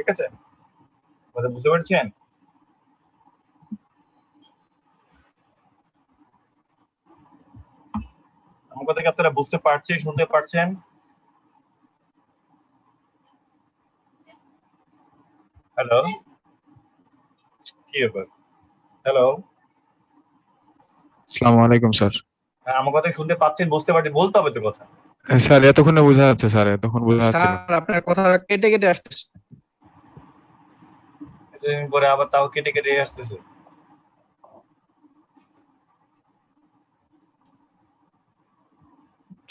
ঠিক আছে? কথা বুঝতে পারছেন? আমার কথা কি আপনারা বুঝতে পারছেন, শুনতে পারছেন? হ্যালো, কি ব্যাপার? হ্যালো, আসসালামু আলাইকুম স্যার। হ্যাঁ, আমার কথা শুনতে পাচ্ছেন, বুঝতে পারছেন, বলতে হবে তো কথা। স্যার এতক্ষণে বোঝা যাচ্ছে, স্যার এতক্ষণ বোঝা যাচ্ছে না। স্যার আপনার কথা কেটে কেটে আসতেছে। এতদিন পরে আবার তাও কেটে কেটে আসতেছে।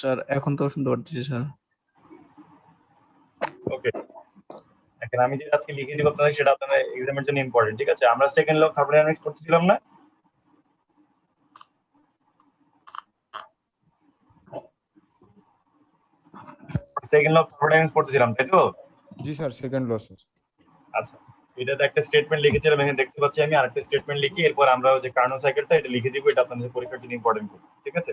স্যার এখন তো শুনতে পারতেছি স্যার। ওকে, এখন আমি যেটা আজকে লিখে দিব আপনাদের, সেটা আপনাদের এক্সামের জন্য ইম্পর্টেন্ট, ঠিক আছে? আমরা সেকেন্ড ল অফ থার্মোডাইনামিক্স পড়তেছিলাম না? সেকেন্ড ল অফ থার্মোডাইনামিক্স পড়তেছিলাম, তাই তো? জি স্যার, সেকেন্ড ল স্যার। আচ্ছা, এটাতে একটা স্টেটমেন্ট লিখেছিলাম, এখানে দেখতে পাচ্ছি আমি আরেকটা স্টেটমেন্ট লিখি, এরপর আমরা যে কার্নো সাইকেলটা এটা লিখে দিব, এটা আপনাদের পরীক্ষার জন্য ইম্পর্টেন্ট, ঠিক আছে?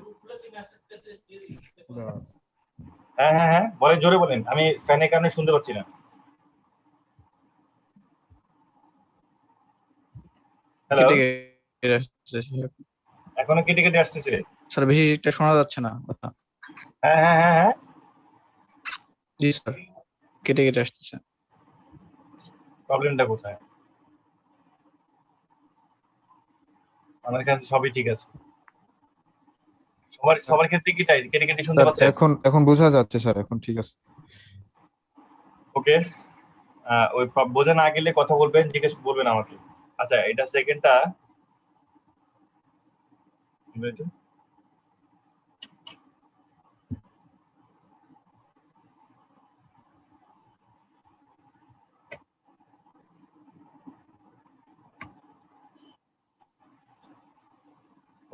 হ্যাঁ হ্যাঁ হ্যাঁ, বলেন, জোরে বলেন, আমি ফ্যানের কারণে শুনতে পাচ্ছি না। হ্যালো, কেটে কেটে আসতেছে এখনো কেটে কেটে আসতেছে? স্যার, বেশি একটা শোনা যাচ্ছে না কথা। হ্যাঁ হ্যাঁ হ্যাঁ হ্যাঁ, জি স্যার, কেটে কেটে আসতেছে। প্রবলেমটা কোথায়? আমার এখানে সবই ঠিক আছে। সবার সবার ক্ষেত্রে কি তাই কেটে কেটে শুনতে স্যার পাচ্ছেন? এখন বোঝা যাচ্ছে স্যার, এখন ঠিক আছে। ওকে, ওই বোঝা না গেলে কথা বলবেন, জিজ্ঞেস করবেন আমাকে। আচ্ছা, এটা সেকেন্ডটা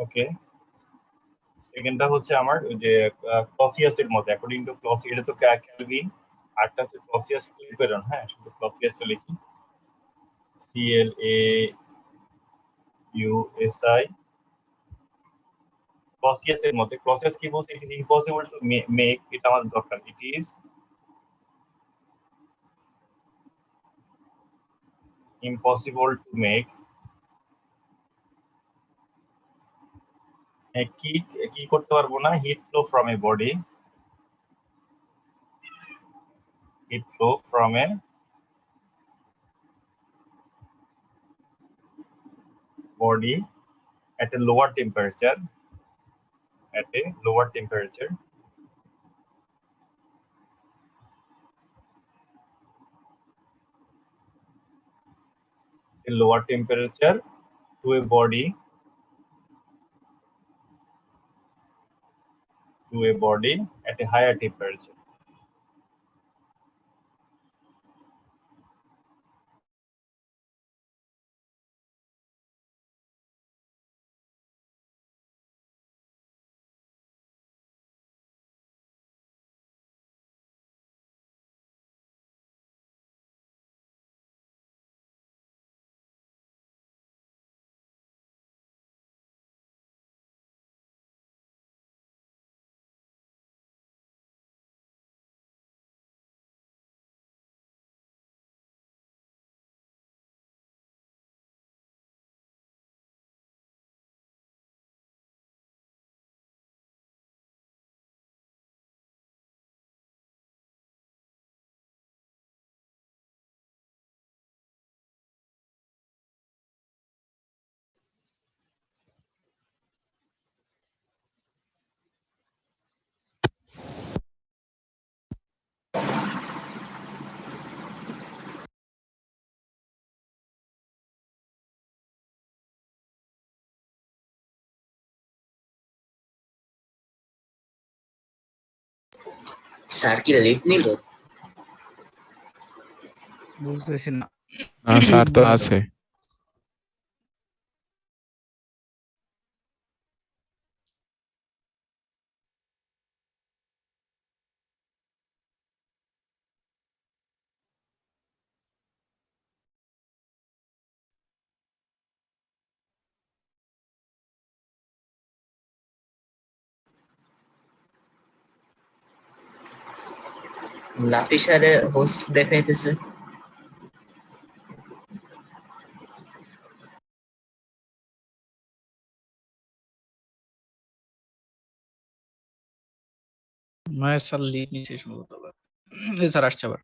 ওকে, সেকেন্ডটা হচ্ছে আমার ওই যে ক্লসিয়াসের মতো, অ্যাকর্ডিং টু ক্লসি, এটা তো ক্যালভিন, আরটা হচ্ছে ক্লসিয়াস ক্লিপেরন। হ্যাঁ, শুধু ক্লসিয়াসটা লিখি, CLAUSI, ক্লসিয়াসের মতো। ক্লসিয়াস কি বলছে? It is impossible to make, এটা আমাদের দরকার। ইট ইজ impossible to make কি কি করতে পারবো না, heat flow from a body, heat flow from a body at a lower temperature, at a lower temperature, a lower temperature to a body, to a body at a higher temperature. Sir কি late নিল? বুঝতেছি না। Sir তো আছে। নাফিসারে host দেখাইতেছে। মানে sir lead নিচ্ছে সম্ভবত আবার। এই স্যার আসছে আবার।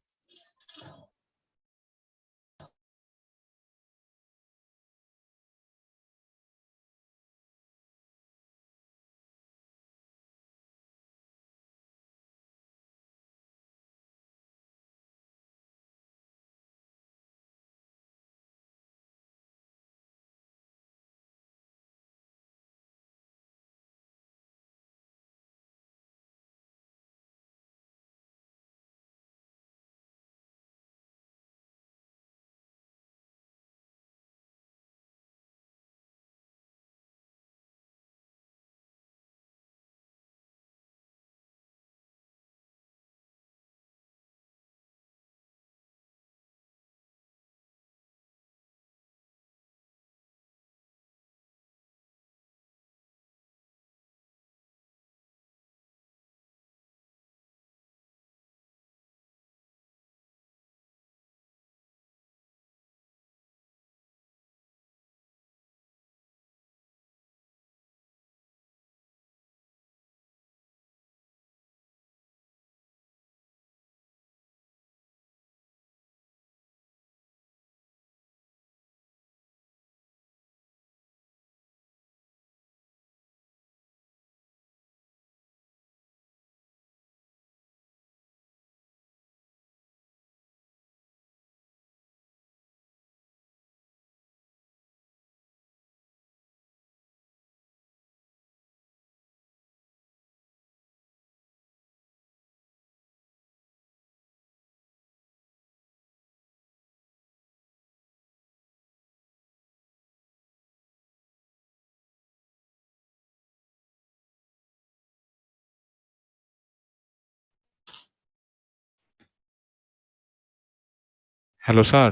Hello sir.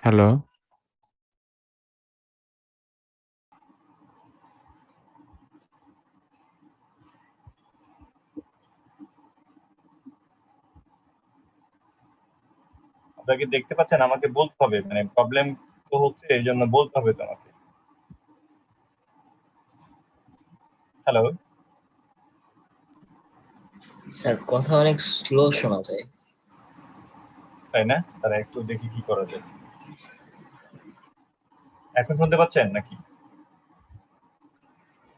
হ্যালো। আপনাকে দেখতে পাচ্ছেন, আমাকে বলতে হবে, মানে প্রবলেম তো হচ্ছে এই জন্য বলতে হবে তো আমাকে। হ্যালো, স্যার কথা অনেক স্লো শোনা যায়। তাই না? তারা একটু দেখি কি করা যায়। এখন শুনতে পাচ্ছেন নাকি?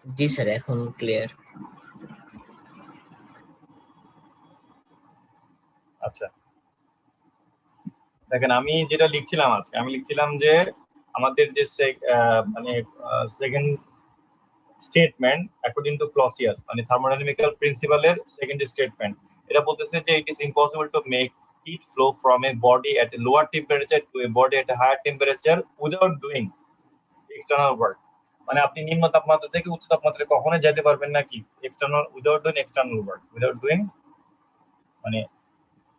জি স্যার, এখন ক্লিয়ার। আচ্ছা, দেখেন আমি যেটা লিখছিলাম আজকে, আমি লিখছিলাম যে আমাদের যে মানে second statement according to Clausius, মানে থার্মোডাইনামিক্যাল প্রিন্সিপালের সেকেন্ড স্টেটমেন্ট, এটা বলতেছে যে it is impossible to make heat flow from a body at a lower temperature to a body at a higher temperature without doing external work. মানে আপনি নিম্ন তাপমাত্রা থেকে উচ্চ তাপমাত্রায় কখনোই যেতে পারবেন না কি external, without doing external work, without doing মানে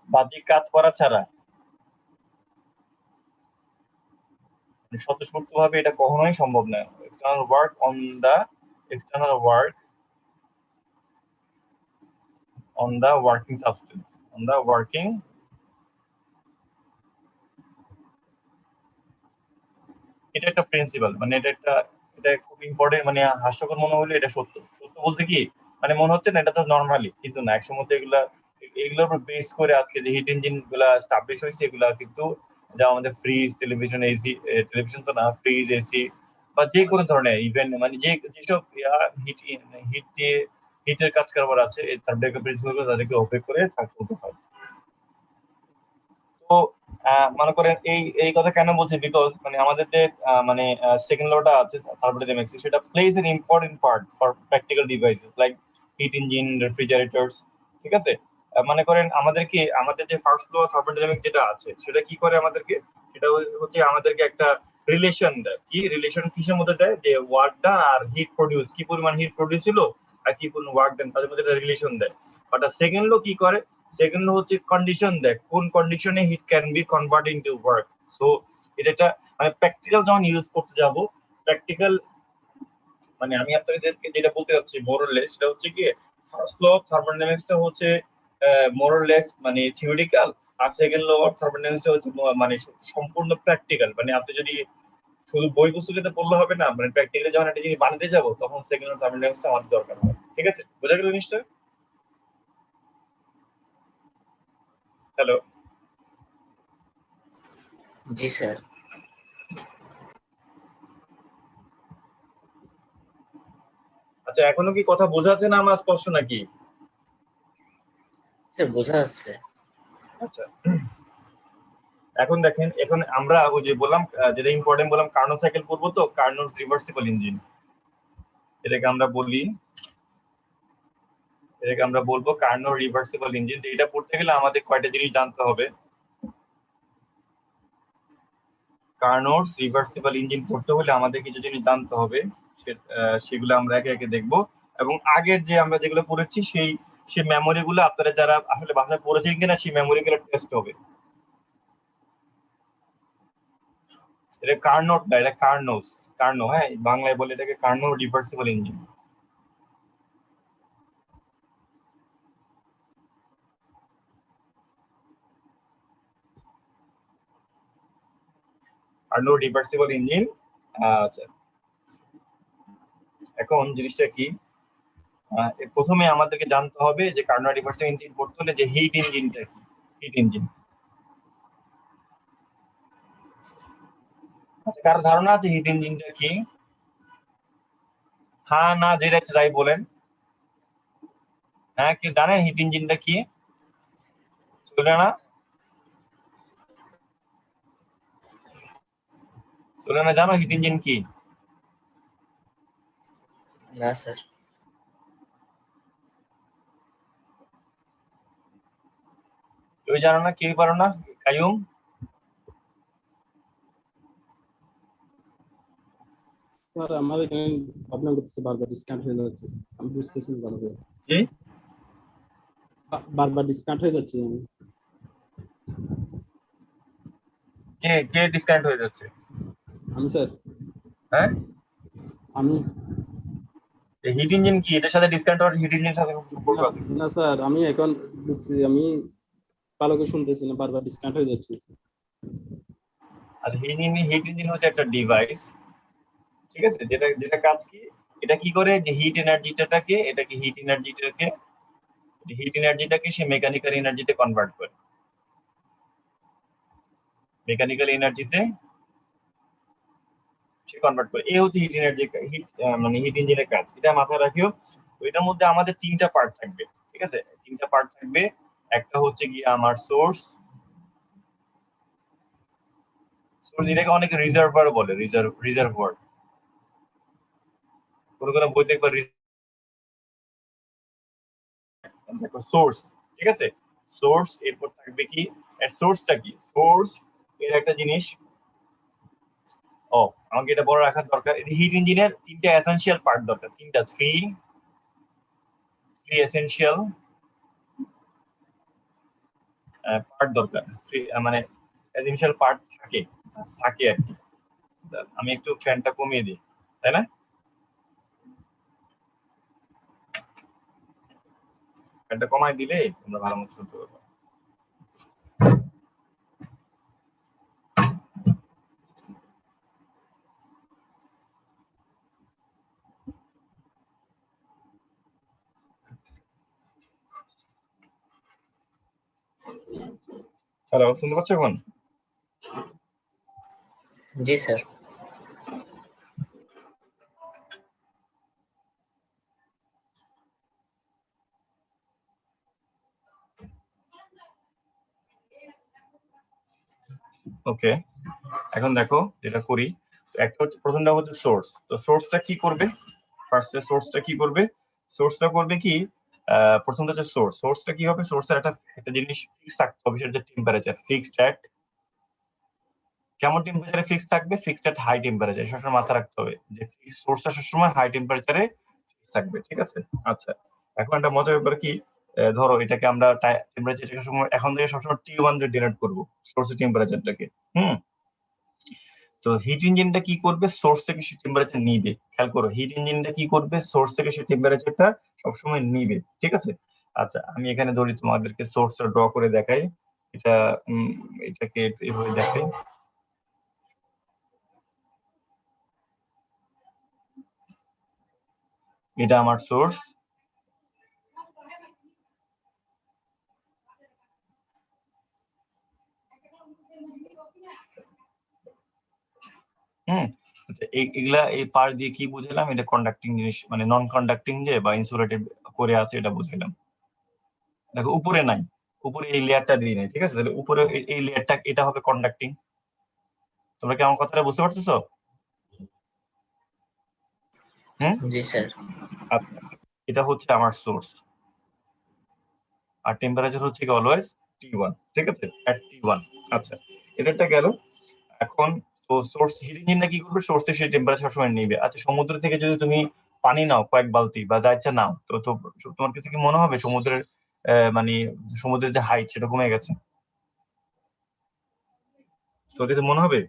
বাহ্যিক কাজ করা ছাড়া, স্বতঃস্ফূর্ত ভাবে এটা কখনোই সম্ভব নয়। External work on the external work on the working substance, on the working, এটা একটা প্রিন্সিপাল, মানে এটা খুব ইম্পর্টেন্ট, মানে হাস্যকর মনে হলে এটা সত্য। সত্য বলতে কি, মানে মনে হচ্ছে না এটা তো নর্মালি, কিন্তু না, একসময় এগুলোর উপর বেস করে আজকে যে হিট ইঞ্জিন গুলা স্টাবলিশ হয়েছে, এগুলা কিন্তু যা আমাদের ফ্রিজ, টেলিভিশন, এসি, টেলিভিশন তো না, ফ্রিজ, এসি বা যে কোনো ধরনের ইভেন্ট, মানে যেসব হিট হিট দিয়ে হিটের কাজ কারবার আছে, এই থার্মোডাইনামিক প্রিন্সিপাল তাদেরকে ওপেন করে চলতে হয়। তো মনে করেন এই এই কথা কেন বলছি, বিকজ মানে আমাদের যে মানে সেকেন্ড লটা আছে থার্মোডাইনামিক্স, সেটা plays an important part for practical devices like heat engine, refrigerators. ঠিক আছে, মনে করেন আমাদেরকে আমাদের যে ফার্স্ট ল থার্মোডাইনামিক্স যেটা আছে, সেটা কি করে আমাদেরকে, সেটা হচ্ছে আমাদেরকে একটা রিলেশন দেয়। কি রিলেশন কিসের মধ্যে দেয়, যে ওয়ার্ক ডান আর হিট প্রডিউস, কি পরিমাণ হিট প্রডিউস হলো আর কি পরিমাণ ওয়ার্ক ডান, তাদের মধ্যে একটা রিলেশন দেয়। বাট সেকেন্ড ল কি করে, সেকেন্ড হচ্ছে কন্ডিশন দেয়, কোন কন্ডিশনে heat can be convert into work. So এটা একটা মানে প্র্যাকটিক্যাল যখন ইউজ করতে যাব, প্র্যাকটিক্যাল মানে আমি আপনাকে যেটা বলতে চাচ্ছি মোরলেস, সেটা হচ্ছে কি ফার্স্ট ল অফ থার্মোডাইনামিক্সটা হচ্ছে মোরলেস মানে থিওরিটিক্যাল, আর সেকেন্ড ল অফ থার্মোডাইনামিক্সটা হচ্ছে মানে সম্পূর্ণ প্র্যাকটিক্যাল। মানে আপনি যদি শুধু বই পুস্তকেতে পড়লে হবে না, মানে প্র্যাকটিক্যালি যখন একটা জিনিস বানাতে যাবো তখন সেকেন্ড ল থার্মোডাইনামিক্স আমাদের দরকার হয়। ঠিক আছে, বোঝা গেল জিনিসটা? হ্যালো, জি স্যার। আচ্ছা এখনো কি কথা বোঝা যাচ্ছে না আমার স্পষ্ট নাকি? স্যার বোঝা যাচ্ছে। আচ্ছা, এখন দেখেন, এখন আমরা ওই যে বললাম যেটা ইম্পর্টেন্ট বললাম, কার্নোট সাইকেল করবো, তো কার্নোট রিভার্সিবল ইঞ্জিন এটাকে আমরা বলি, এটাকে আমরা বলবো কার্নোট রিভার্সিবল ইঞ্জিন। এটা পড়তে গেলে আমাদের কয়টা জিনিস জানতে হবে। কার্নোট রিভার্সিবল ইঞ্জিন পড়তে হলে আমাদের কিছু জিনিস জানতে হবে, সেগুলো আমরা একে একে দেখবো। এবং আগের যে আমরা যেগুলো পড়েছি সেই মেমোরি গুলো আপনারা যারা আসলে ভাষা পড়েছেন কিনা সেই মেমোরি গুলো টেস্ট হবে। এটা কার্নোট না, এটা কার্নোস, কার্নো, হ্যাঁ বাংলায় বলে এটাকে Karnaugh reversible engine. Karnaugh reversible engine. আচ্ছা, এখন জিনিসটা কি, প্রথমে আমাদেরকে জানতে হবে যে কার্নো রিভার্সিবল ইঞ্জিন পড়তে হলে যে হিট ইঞ্জিনটা কি, হিট ইঞ্জিন। আচ্ছা, কারো ধারণা আছে হিট ইঞ্জিনটা কি? হ্যাঁ না যেটা ইচ্ছে তাই বলেন। হ্যাঁ, কেউ জানেন হিট ইঞ্জিনটা কি? সুলেনা, সুলেনা জানো হিট ইঞ্জিন কি? না স্যার। কেউ জানো না, কেউ পারো না? কাইয়ুম? স্যার আমার এখানে প্রবলেম করতেছে, বারবার ডিসকানেক্ট হয়ে যাচ্ছে, আমি বুঝতেছি না ভালো করে। কি বারবার ডিসকানেক্ট হয়ে যাচ্ছে। কে কে ডিসকানেক্ট হয়ে যাচ্ছে? আমি স্যার, হ্যাঁ, আমি হিট ইঞ্জিন কি? এটার সাথে ডিসকানেক্ট হওয়ার হিট ইঞ্জিনের সাথে কোনো সম্পর্ক আছে? না স্যার, আমি এখন বুঝছি, আমি ভালো করে শুনতেছি না, বারবার ডিসকানেক্ট হয়ে যাচ্ছে। আচ্ছা, হিট ইঞ্জিন হচ্ছে একটা ডিভাইস, ঠিক আছে, যেটা যেটা কাজ কি, এটা কি করে যে হিট এনার্জিটাকে সে মেকানিক্যাল এনার্জিতে কনভার্ট করে, মেকানিক্যাল এনার্জিতে সে কনভার্ট করে। এই হচ্ছে হিট এনার্জি, মানে হিট ইঞ্জিনের কাজ। এটা মাথায় রাখিও। এটার মধ্যে আমাদের তিনটা পার্ট থাকবে, ঠিক আছে, তিনটা পার্ট থাকবে। একটা হচ্ছে গিয়ে আমার সোর্স, এটাকে অনেকে রিজার্ভার বলে, রিজার্ভার, কোন কোন বইতে একবার দেখো সোর্স, ঠিক আছে, সোর্স। এরপর থাকবে কি, সোর্সটা কি, সোর্স এর একটা জিনিস। ও, আমাকে এটা বড় রাখার দরকার। হিট ইঞ্জিনের তিনটা এসেনশিয়াল পার্ট দরকার, তিনটা, থ্রি এসেনশিয়াল পার্ট দরকার, মানে এসেনশিয়াল পার্ট থাকে থাকে আর কি। আমি একটু ফ্যানটা কমিয়ে দিই, তাই না? ফ্যানটা কমাই দিলে তোমরা ভালো মতো শুনতে পারবে। হ্যালো, শুনতে পাচ্ছ এখন? জি স্যার। ওকে, এখন দেখো যেটা করি, একটা হচ্ছে, প্রথমটা হচ্ছে সোর্স। তো সোর্সটা কি করবে, ফার্স্টে সোর্সটা কি করবে, সোর্সটা করবে কি, প্রথমটা হচ্ছে সোর্স। সোর্সটা কি হবে, সোর্সের একটা জিনিস ফিক্স থাকতে হবে, সেটা হচ্ছে টেম্পারেচার, ফিক্সড অ্যাট, কেমন টেম্পারেচারে ফিক্স থাকবে, ফিক্সড অ্যাট হাই টেম্পারেচার, সবসময় মাথা রাখতে হবে যে সোর্সটা সবসময় হাই টেম্পারেচারে থাকবে, ঠিক আছে। আচ্ছা, এখন একটা মজার ব্যাপার কি, ধরো এটাকে আমরা টেম্পারেচারটাকে সময় এখন থেকে সবসময় T1 দিয়ে ডিনোট করবো, সোর্সের টেম্পারেচারটাকে। তো হিট ইঞ্জিনটা কি করবে, সোর্স থেকে সে টেম্পারেচার নিবে। খেয়াল করো, হিট ইঞ্জিনটা কি করবে, সোর্স থেকে সে টেম্পারেচারটা সবসময় নিবে, ঠিক আছে। আচ্ছা, আমি এখানে ধরি তোমাদেরকে সোর্সটা ড্র করে দেখাই। এটা এটাকে এভাবে দেখাই। এটা আমার সোর্স, আচ্ছা এগুলা এই পার দিয়ে কি বুঝালাম, এটা কন্ডাক্টিং জিনিস মানে নন কন্ডাক্টিং যে বা ইনসুলেটেড করে আছে এটা বুঝাইলাম। দেখো উপরে নাই, উপরে এই লেয়ারটা দিয়ে নাই, ঠিক আছে, তাহলে উপরে এই লেয়ারটা এটা হবে কন্ডাক্টিং। তোমরা কি আমার কথাটা বুঝতে পারতেছো? জি স্যার। আচ্ছা এটা হচ্ছে আমার সোর্স, আর টেম্পারেচার হচ্ছে কি অলওয়েজ T1, ঠিক আছে, at T1। আচ্ছা এটা গেল। এখন তো সোর্স হিট ইঞ্জিনটা কি করবে, সোর্স থেকে সেই টেম্পারেচার সবসময় নিবে। আচ্ছা সমুদ্র থেকে যদি তুমি পানি নাও কয়েক বালতি বা যা ইচ্ছা নাও, তো তো তোমার কাছে কি মনে হবে সমুদ্রের মানে সমুদ্রের যে হাইট সেটা কমে গেছে? তোর কাছে মনে হবে?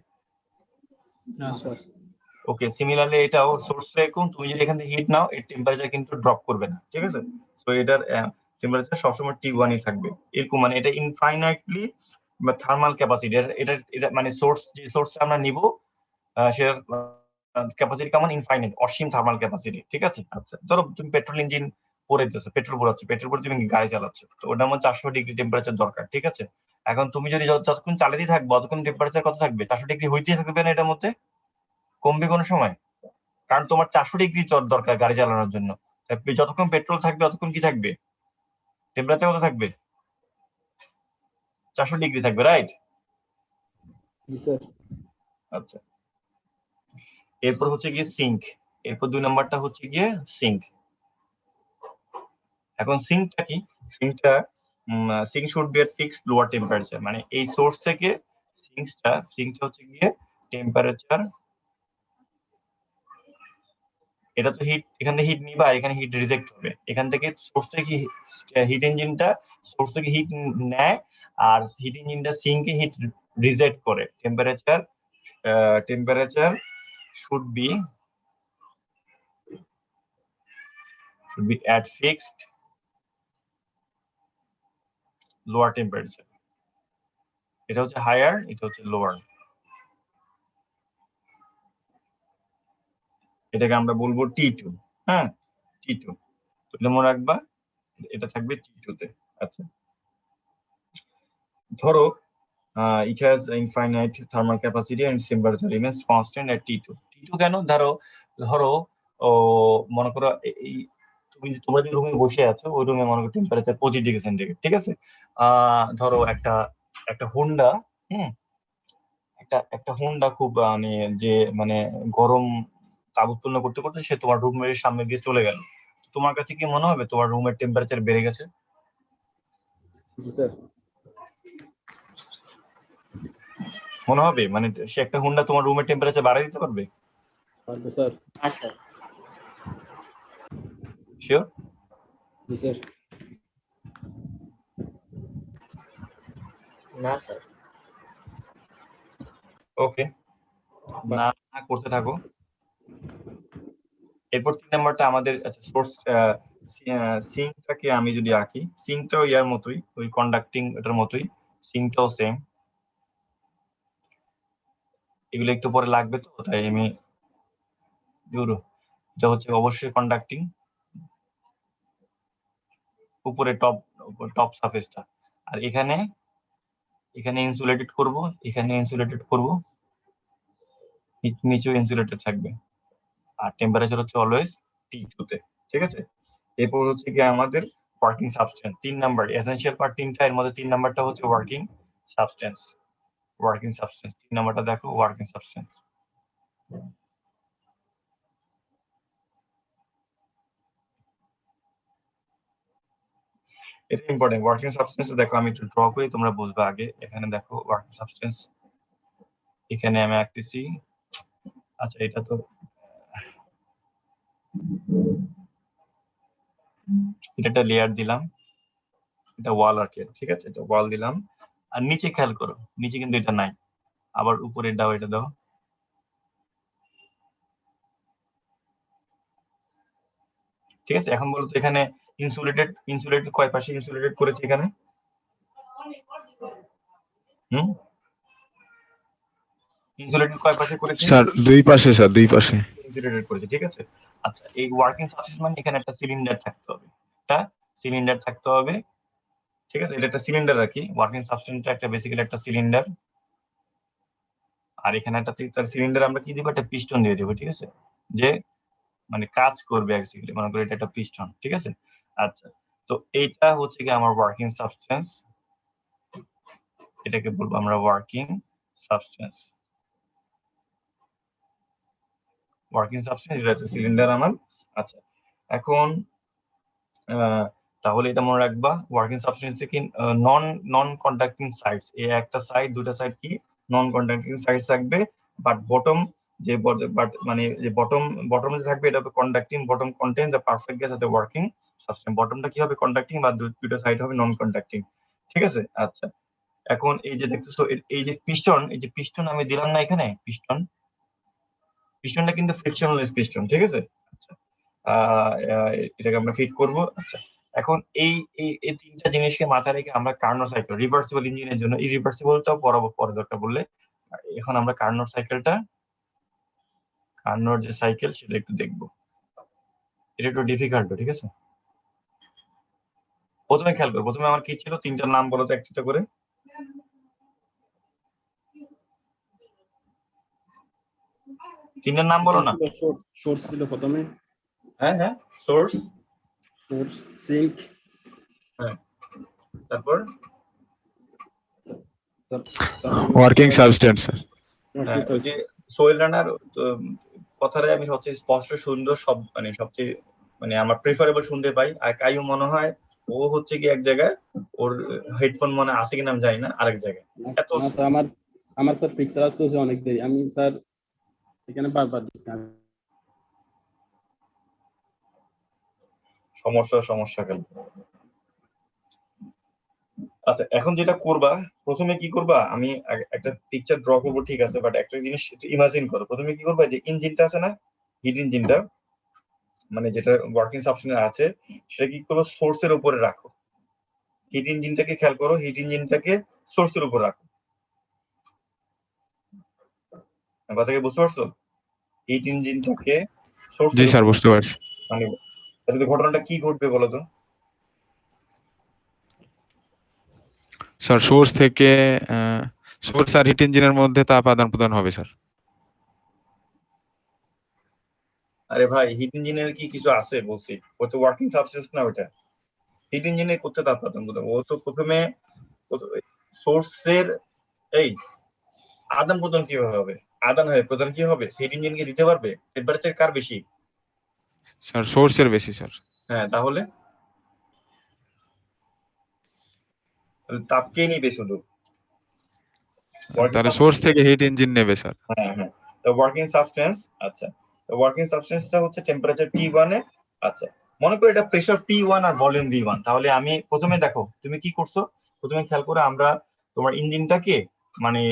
না স্যার। ওকে, সিমিলারলি এটাও সোর্স এরকম, তুমি যদি এখান থেকে হিট নাও এর টেম্পারেচার কিন্তু ড্রপ করবে না, ঠিক আছে। সো এটার টেম্পারেচার সবসময় T1 ই থাকবে এরকম, মানে এটা ইনফাইনাইটলি থার্মাল ক্যাপাসিটি। এটা মানে সোর্স যে সোর্সটা আমরা নিব সেটার ক্যাপাসিটি কেমন, ইনফাইনাইট, অসীম থার্মাল ক্যাপাসিটি, ঠিক আছে। আচ্ছা ধরো তুমি পেট্রোল ইঞ্জিন পড়াইতেছো, পেট্রোল পোড়াচ্ছ, পেট্রোল পরে তুমি গাড়ি চালাচ্ছ, তো ওটার মধ্যে 400 ডিগ্রি টেম্পারেচার দরকার, ঠিক আছে। এখন তুমি যদি যতক্ষণ চালাতেই থাকবে ততক্ষণ টেম্পারেচার কত থাকবে, 400 ডিগ্রি হইতেই থাকবে না, এটার মধ্যে কমবে কোনো সময়? কারণ তোমার 400 ডিগ্রি দরকার গাড়ি চালানোর জন্য। যতক্ষণ পেট্রোল থাকবে ততক্ষণ কি থাকবে, টেম্পারেচার কত থাকবে, 400 ডিগ্রি থাকবে, রাইট? জি স্যার। আচ্ছা এরপর হচ্ছে গিয়ে সিঙ্ক, এরপর 2 নাম্বারটা হচ্ছে গিয়ে সিঙ্ক। এখন সিঙ্কটা কি, sink should be at fixed lower temperature, মানে এই সোর্স থেকে সিঙ্কটা হচ্ছে গিয়ে টেম্পারেচার, এটা তো হিট, এখান থেকে হিট নিবা, এখানে হিট রিজেক্ট হবে, এখান থেকে সোর্স থেকে হিট ইঞ্জিনটা সোর্স থেকে হিট নেয়, আর হিট ইঞ্জিনটা সিঙ্কে হিট রিজেক্ট করে। Temperature should be at fixed lower temperature। এটা হচ্ছে হায়ার, এটা হচ্ছে লোয়ার। এটাকে আমরা বলবো T2, হ্যাঁ T2, তো এটা মনে রাখবা, এটা থাকবে T2 তে। আচ্ছা ধরো it has infinite thermal capacity and temperature remains constant at T2 কেন, ধরো ও মনে করো এই তোমরা যে রুমে বসে আছো ওই রুমে মনে করো টেম্পারেচার 25 ডিগ্রি সেন্টিগ্রেড, ঠিক আছে। ধরো একটা হোন্ডা, একটা হোন্ডা খুব মানে যে মানে গরম তাপ উৎপন্ন করতে করতে সে তোমার রুমের সামনে দিয়ে চলে গেল, তোমার কাছে কি মনে হবে তোমার রুমের টেম্পারেচার বেড়ে গেছে? জি স্যার। মনে হবে মানে সে একটা হোন্ডা তোমার রুমের টেম্পারেচার বাড়ায় দিতে পারবে? পারবে স্যার। না স্যার। শিওর? জি স্যার। না স্যার। ওকে, না করতে থাকো। এরপর 3 নাম্বারটা আমাদের, আচ্ছা সোর্স সিঙ্কটাকে আমি যদি আঁকি, সিঙ্কটাও ইয়ার মতোই, ওই কন্ডাক্টিং এটার মতোই, সিঙ্কটাও সেম। এগুলো একটু পরে লাগবে, তো তাই আমি এটা হচ্ছে অবশ্যই কন্ডাক্টিং, উপরে টপ সারফেসটা, আর এখানে ইনসুলেটেড করব, এখানে ইনসুলেটেড করব, নিচেও ইনসুলেটেড থাকবে, আর টেম্পারেচার হচ্ছে অলওয়েজ T2 তে, ঠিক আছে। এরপর হচ্ছে কি আমাদের working substance, 3 number essential part 3টা, এর মধ্যে 3 নাম্বারটা হচ্ছে ওয়ার্কিং সাবস্টেন্স। 3 নাম্বারটা দেখো, ওয়ার্কিং সাবস্টেন্স। এটা ইম্পর্টেন্ট, ওয়ার্কিং সাবস্টেন্স দেখো, আমি একটু ড্র করি তোমরা বুঝবে আগে। এখানে দেখো ওয়ার্কিং সাবস্টেন্স, এখানে আমি আঁকতেছি। আচ্ছা এটা তো এটা একটা লেয়ার দিলাম, এটা ওয়াল আর কি, ঠিক আছে, এটা ওয়াল দিলাম। আর নিচে খেয়াল করো, নিচে কিন্তু এটা নাই, আবার উপরে দাও, এটা দাও, ঠিক আছে। এখন বলতো এখানে ইনসুলেটেড কয় পাশে ইনসুলেটেড করেছে এখানে? ইনসুলেটেড কয় পাশে করেছে স্যার 2 পাশে, স্যার 2 পাশে ইনসুলেটেড করেছে, ঠিক আছে। আচ্ছা, এই ওয়ার্কিং সাবস্টেন্স মানে এখানে একটা সিলিন্ডার থাকতে হবে, ঠিক আছে? এটা একটা সিলিন্ডার আর কি, ওয়ার্কিং সাবস্টেন্সটা একটা বেসিক্যালি একটা সিলিন্ডার। আর এখানে একটা সিলিন্ডার আমরা কি দিব, একটা পিস্টন দিয়ে দেবো, ঠিক আছে, যে মানে কাজ করবে অ্যাকচুয়ালি, মনে করি এটা একটা পিস্টন, ঠিক আছে? আচ্ছা, তো এইটা হচ্ছে কি আমার ওয়ার্কিং সাবস্টেন্স, এটাকে বলবো আমরা ওয়ার্কিং সাবস্টেন্স। এটা হচ্ছে সিলিন্ডার আমার। আচ্ছা, এখন তাহলে এটা মনে রাখবা, ওয়ার্কিং সাবস্টেন্স কি নন কন্ডাক্টিং সাইডস, এই একটা সাইড দুটা সাইড কি নন কন্ডাক্টিং সাইডস থাকবে, বাট বটম যে মানে যে বটম যে থাকবে এটা হবে conducting, bottom contain the perfect gas of the working substance. বটমটা কি হবে, কন্ডাক্টিং, বা দুটো সাইড হবে নন কন্ডাক্টিং, ঠিক আছে? আচ্ছা, এখন এই যে দেখতেছো এই যে পিস্টন আমি দিলাম না এখানে, পিস্টনটা কিন্তু ফ্রিকশনলেস পিস্টন, ঠিক আছে? আচ্ছা, এটাকে আমরা ফিট করব। আচ্ছা, এখন এই এই তিনটা জিনিসকে মাথায় রেখে আমরা কার্নোট সাইকেল, রিভার্সিবল ইঞ্জিনের জন্য এই রিভার্সিবলটাও পরে দরকার বললে, এখন আমরা কার্নোট যে সাইকেল সেটা একটু দেখবো। এটা একটু ডিফিকাল্ট, ঠিক আছে? প্রথমে খেয়াল করো, প্রথমে আমার কি ছিল, তিনটার নাম বলো তো একটা করে। তিনটার নাম বলো না। সোর্স ছিল প্রথমে। হ্যাঁ, সোর্স, সিঙ্ক, হ্যাঁ, তারপর ওয়ার্কিং সাবস্টেন্স স্যার। যে সোয়েল রানার কথাটাই আমি সবচেয়ে স্পষ্ট সুন্দর সবচেয়ে মানে আমার প্রেফারেবল শুনতে পাই। আর কাইও মনে হয় ও হচ্ছে কি এক জায়গায়, ওর হেডফোন মনে আছে কিনা আমি জানি না, আরেক জায়গায়। এত আমার স্যার পিকচার আসতেছে অনেক দেরি, আমি স্যার এখানে বারবার সমস্যা কেন? আচ্ছা, এখন যেটা করবা, প্রথমে কি করবা, আমি একটা পিকচার ড্র করবো, ঠিক আছে, বাট একটা জিনিস ইমাজিন করো। প্রথমে কি করবা, যে ইঞ্জিনটা আছে না, হিট ইঞ্জিনটা, মানে যেটা ওয়ার্কিং সাবস্টেন্স আছে, সেটা কি করবো, সোর্সের উপরে রাখো। হিট ইঞ্জিনটাকে খেয়াল করো, হিট ইঞ্জিনটাকে সোর্সের উপর রাখো। কথাকে বুঝতে পারছো? হিট ইঞ্জিনটাকে জি স্যার, বুঝতে পারছি। মানে তাহলে ঘটনাটা কি ঘটবে বলো তো? স্যার সোর্স থেকে সোর্স আর হিট ইঞ্জিনের মধ্যে তাপ আদান প্রদান হবে স্যার। আরে ভাই, হিট ইঞ্জিনের কি কিছু আছে বলছি? ও তো ওয়ার্কিং সাবস্টেন্স না ওটা। হিট ইঞ্জিনে করতে তাপ আদান প্রদান, ও তো প্রথমে সোর্সের এই আদান প্রদান কিভাবে হবে? প্রদান কি হবে? হিট ইঞ্জিনকে দিতে পারবে? টেম্পারেচার কার বেশি? স্যার সোর্সের বেশি স্যার। হ্যাঁ, তাহলে তাপ কে নিবে শুধু? তাহলে সোর্স থেকে হিট ইঞ্জিন নেবে স্যার। হ্যাঁ, তো ওয়ার্কিং সাবস্টেন্স। আচ্ছা, তো ওয়ার্কিং সাবস্টেন্সটা হচ্ছে টেম্পারেচার T1 এ। আচ্ছা, মনে করো এটা প্রেসার P1 আর ভলিউম V1। তাহলে আমি প্রথমে দেখো তুমি কি করছো, প্রথমে খেয়াল করে আমরা তোমার ইঞ্জিনটাকে মানে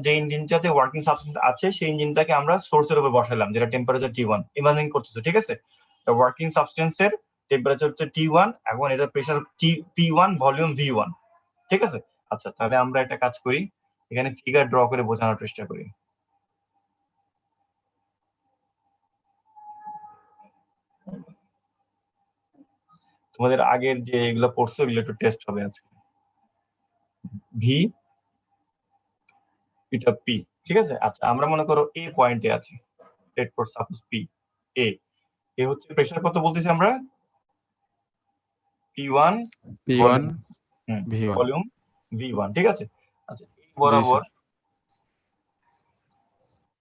যে ইঞ্জিনটাতে ওয়ার্কিং সাবস্টেন্স আছে সেই ইঞ্জিনটাকে আমরা সোর্সের উপর বসালাম, যেটা টেম্পারেচার T1 ইমাজিন করতেছো, ঠিক আছে? তো ওয়ার্কিং সাবস্টেন্সের টেম্পারেচার হচ্ছে T1, এখন এটা প্রেসার P1 ভলিউম V1, ঠিক আছে? আচ্ছা, তাহলে আমরা একটা কাজ করি, এখানে ফিগার ড্র করে বোঝানোর চেষ্টা করি। তোমাদের আগের যে এগুলো পড়ছো এগুলো একটু টেস্ট হবে আজকে। ভি, এটা পি, ঠিক আছে? আচ্ছা, আমরা মনে করো এ পয়েন্টে আছি, লেট ফর সাপোজ পি, এ হচ্ছে প্রেসার কত বলতেছি আমরা, P1 P1 V1, volume V1, ঠিক আছে? আচ্ছা,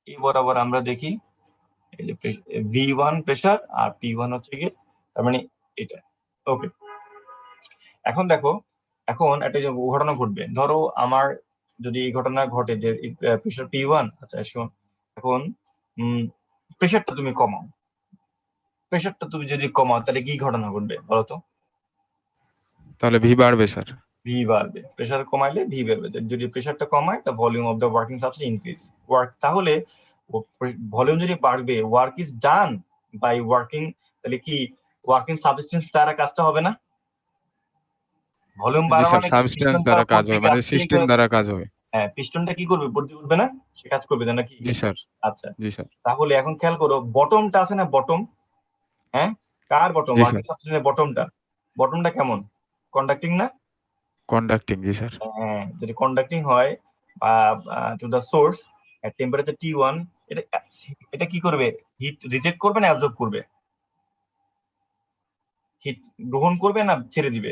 এই বরাবর আমরা দেখি এই যে V1 প্রেসার আর P1 হচ্ছে কি, তার মানে এটা। ওকে, এখন দেখো, এখন একটা যে ঘটনা ঘটবে, ধরো আমার যদি এই ঘটনা ঘটে যে প্রেসার P1, আচ্ছা এখন প্রেসারটা তুমি যদি কমাও তাহলে কি ঘটনা ঘটবে বলো তো? তাহলে ভি বাড়বে স্যার। ভি বাড়বে, প্রেসার কমাইলে ভি বাড়বে। যদি প্রেসারটা কমায় তা volume of the working substance increase work, তাহলে ভলিউম যদি বাড়বে, work is done by working, তাহলে কি ওয়ার্কিং সাবস্টেন্স দ্বারা কাজটা হবে না? ভলিউম জি বাড়ানো স্যার, মানে সাবস্টেন্স দ্বারা কাজ হবে, মানে সিস্টেম দ্বারা কাজ হবে। হ্যাঁ, পিস্টনটা কি করবে? উপর দিয়ে উঠবে না? সে কাজ করবে না নাকি? জি স্যার, আচ্ছা, জি স্যার, তাহলে এখন খেয়াল করো, বটমটা আছে না, বটম? হ্যাঁ, কার বটম? জি ওয়ার্কিং স্যার, সাবস্টেন্সের বটমটা কেমন? কন্ডাক্টিং না? কন্ডাক্টিং, জি স্যার, হ্যাঁ, যদি কন্ডাক্টিং হয় to the source at temperature T1, এটা এটা কি করবে? হিট রিজেক্ট করবে না অ্যাবজর্ব করবে? হিট গ্রহণ করবে না ছেড়ে দিবে?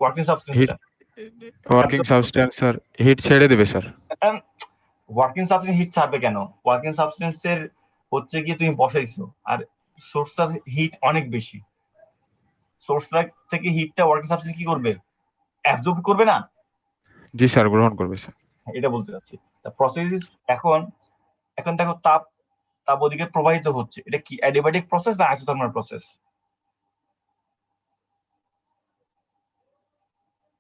ওয়ার্কিং হিট সাবস্টেন্সটা ওয়ার্কিং সাবস্টেন্স স্যার হিট ছেড়ে দেবে স্যার। ওয়ার্কিং সাবস্টেন্স হিট ছাড়বে কেন? ওয়ার্কিং সাবস্টেন্সের হচ্ছে গিয়ে তুমি বসাইছো, আর সোর্সটার হিট অনেক বেশি। সোর্সটা থেকে হিটটা ওয়ার্কিং সাবস্টেন্স কি করবে? অ্যাবজর্ব করবে না? জি স্যার, গ্রহণ করবে স্যার। এটা বলতে চাচ্ছি। প্রসেস এখন এখন দেখো, তাপ তাপ ওদিকে প্রবাহিত হচ্ছে, এটা কি অ্যাডিয়াব্যাটিক প্রসেস না আইসোথার্মাল প্রসেস?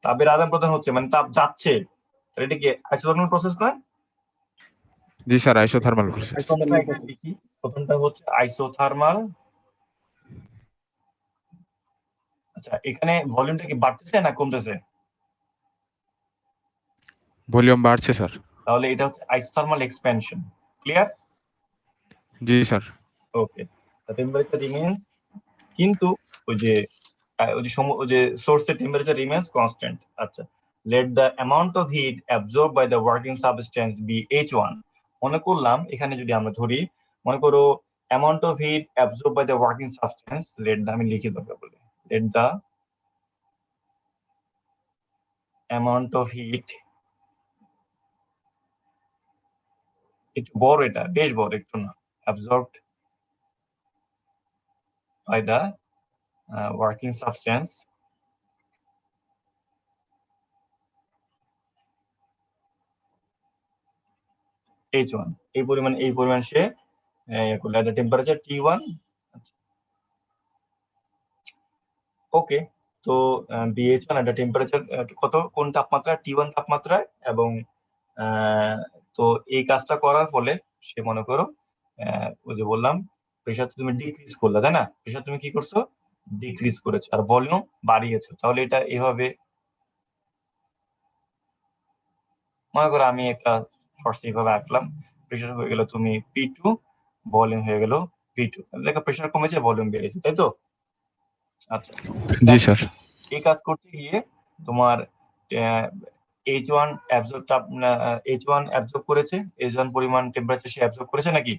তাপের আদান প্রদান হচ্ছে, মানে তাপ যাচ্ছে, তাহলে এটা কি আইসোথার্মাল প্রসেস না? জি স্যার, আইসোথার্মাল প্রসেস। প্রথমটা এখানে লিখি, প্রথমটা হচ্ছে আইসোথার্মাল। আচ্ছা, এখানে ভলিউমটা কি বাড়তেছে না কমতেছে? ভলিউম বাড়ছে স্যার। তাহলে এটা হচ্ছে আইসোথার্মাল এক্সপ্যানশন। ক্লিয়ার? জি স্যার, ওকে, টেম্পারেচার রিমেইনস, কিন্তু ওই যে ওই যে সোর্সের টেম্পারেচার রিমেইনস কনস্ট্যান্ট। আচ্ছা, let the amount of heat absorb by the working substance be H1। মনে করলাম এখানে যদি আমরা ধরি, মনে করো amount of heat absorb by the working substance, আমি লিখে দরকার বলে, let the amount of heat, একটু বড়, এটা বেশ বড়, একটু না, absorbed by the working substance H1, এই পরিমাণ সে করলে at the temperature T1। ওকে, তো BH1 at the temperature কত, কোন তাপমাত্রা? T1 তাপমাত্রায়। এবং তো এই কাজটা করার ফলে সে মনে করো ওই যে বললাম, প্রেশার তুমি ডিক্রিজ করলে, তাই না? প্রেশার তুমি কি করছো? ডিক্রিজ করেছো, আর ভলিউম বাড়িয়েছো। তাহলে এটা এভাবে, মনে করো আমি একটা ফার্স্ট এইভাবে আঁকলাম, প্রেশার হয়ে গেল তুমি P2, ভলিউম হয়ে গেল V2। দেখো প্রেশার কমেছে, ভলিউম বেড়েছে, তাই তো? আচ্ছা, জি স্যার, এই কাজ করতে গিয়ে তোমার H1 অ্যাবজর্ব করেছে, H1 পরিমাণ টেম্পারেচার সে অ্যাবজর্ব করেছে নাকি?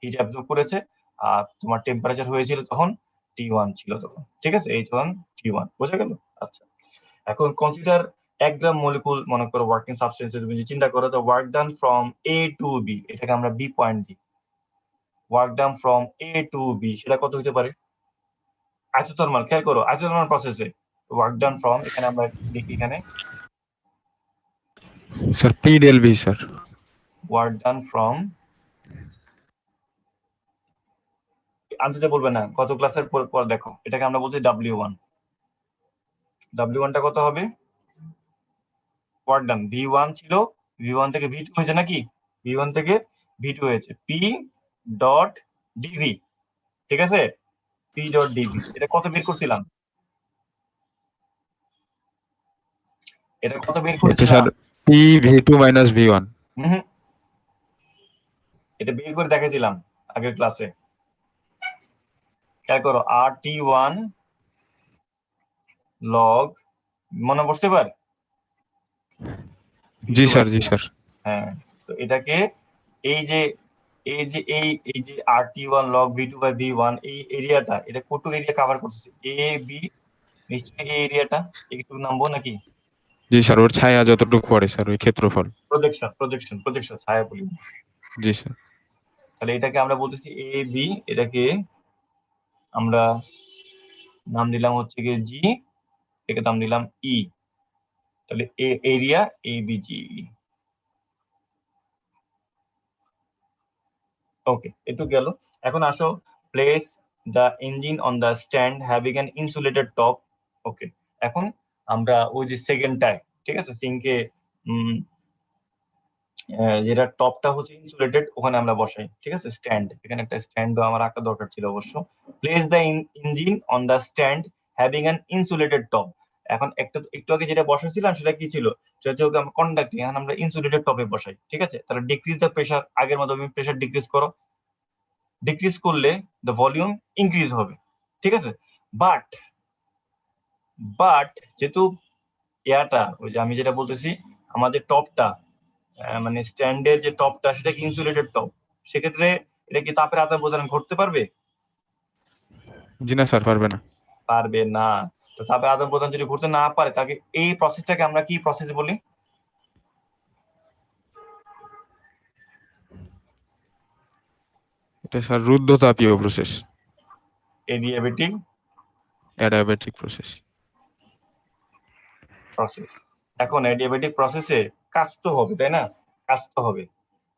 হিট অ্যাবজর্ব করেছে, আর তোমার টেম্পারেচার হয়েছিল তখন T1 ছিল তখন, ঠিক আছে? H1 T1, বোঝা গেল? আচ্ছা, এখন কনসিডার 1 গ্রাম মলিকুল, মনে করো ওয়ার্কিং সাবস্টেন্সে তুমি যদি চিন্তা করো, তো work done from A to B, এটাকে আমরা B পয়েন্ট দিই। Work done from A to B, সেটা কত হতে পারে? আইসোথার্মাল, খেয়াল করো, আইসোথার্মাল প্রসেসে ওয়ার্ক ডান ফ্রম, এখানে আমরা লিখি, এখানে sir P del V sir. Work done from, আনতে বলবে না, গত ক্লাসের পর দেখো, এটাকে আমরা বলছি W1। W1টা কত হবে? ওয়ার্ক ডান V1 ছিল, V1 থেকে V2 হয়েছে নাকি? V1 থেকে V2 হয়েছে, P ডট ডিভি, ঠিক আছে? P ডট ডিভি, এটা কত বের করছিলাম? এটা কত বের এটা করেছিলাম? Sir P V two minus V one. হুম, এটা বের করে দেখেছিলাম আগের ক্লাসে। খেয়াল করো, RT1 লগ, মনে পড়ছে এবার? জি স্যার, জি স্যার, হ্যাঁ, তো এটাকে এই যে RT1 লগ V2/V1, এই এরিয়াটা, এটা কতটুকু এরিয়া কভার করতেছে? A B, নিশ্চয়ই এই এরিয়াটা একটু নামবো নাকি? জি স্যার, ওর ছায়া যতটুকু পড়ে স্যার, ওই ক্ষেত্রফল। প্রজেকশন ছায়া বলি। জি স্যার, তাহলে এটাকে আমরা বলতেছি A B, এটাকে আমরা নাম দিলাম হচ্ছে গিয়ে G, এটাকে নাম দিলাম E। তাহলে এরিয়া ABGE। ওকে, একটু গেল। এখন আসো, place the engine on the stand having an insulated top. Okay, এখন আমরা ওই যে সেকেন্ডটায়, ঠিক আছে, সিঙ্কে যেটা টপটা হচ্ছে ইনসুলেটেড, ওখানে আমরা বসাই, ঠিক আছে? স্ট্যান্ড, এখানে একটা স্ট্যান্ডও আমার আঁকা দরকার ছিল অবশ্য। Place the engine on the stand having an insulated top. এখন একটু আগে যেটা বসাইছিলাম সেটা কি ছিল, সেটা হচ্ছে ওকে আমরা কন্ডাক্টিং, এখন আমরা ইনসুলেটেড টপে বসাই, ঠিক আছে? তাহলে ডিক্রিজ দ্য প্রেশার, আগের মতো তুমি প্রেশার ডিক্রিজ করো, ডিক্রিজ করলে দ্য ভলিউম ইনক্রিজ হবে, ঠিক আছে? বাট বাট যেহেতু ইয়াটা, ওই যে আমি যেটা বলতেছি, আমাদের টপটা মানে স্ট্যান্ডের যে টপটা সেটা কি ইনসুলেটেড টপ, সেক্ষেত্রে এটা কি তাপের আদান প্রদান ঘটতে পারবে? জি না স্যার, পারবে না। পারবে না। তো তাপের আদান প্রদান যদি ঘটতে না পারে, তাকে এই প্রসেসটাকে আমরা কি প্রসেস বলি? এটা স্যার রুদ্ধতাপীয় process, adiabatic adiabatic process. Process. এখন এডিয়াবেটিক প্রসেসে কাজ তো হবে, তাই না? কাজ তো হবে।